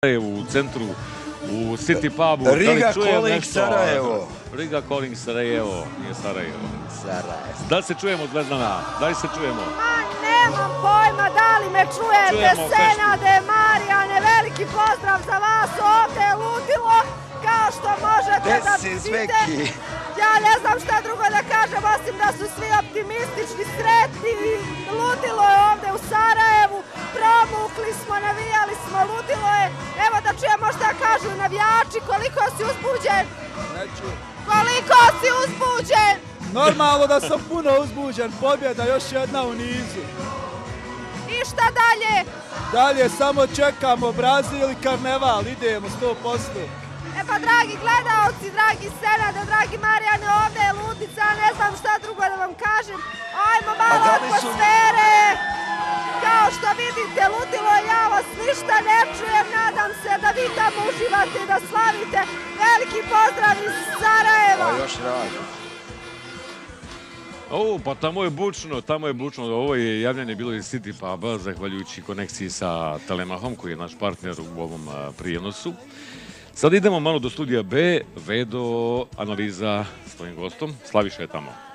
u centru, u City pubu. Riga Calling Sarajevo. Riga Calling Sarajevo, nije Sarajevo. Sarajevo. Da li se čujemo, Zvezdana? Da li se čujemo? Ma nemam pojma da li me čujete, Senade, Marijane, veliki pozdrav za vas ovdje je ludilo, kao što možete da vidite. Ja ne znam šta drugo da kažem, osim da su svi optimistični, sretni i ludilo je ovdje u Sarajevu. Promukli smo, navijali smo, ludilo je. Evo da čujemo šta kažu navijači, koliko si uzbuđen? Koliko si uzbuđen? Normalno da sam puno uzbuđen, pobjeda još jedna u nizu. I šta dalje? Dalje samo čekamo Brazil i karneval, idemo 100%. E pa dragi gledaoci, dragi Senade, dragi Marijane, ovdje je ludnica, ne znam šta drugo da vam kažem. Ajmo malo atmosfere. Kao što vidite, ludilo, ja vas ništa ne čujem, nadam se da vi tamo uživate i da slavite. Veliki pozdrav iz Sarajeva. Još radi. Pa tamo je bučno, ovo je javljanje bilo iz City puba, zahvaljujući konekciji sa Telemahom, koji je naš partner u ovom prijenosu. Sad idemo malo do studija B, Vedo, analiza s tvojim gostom, Slaviša je tamo.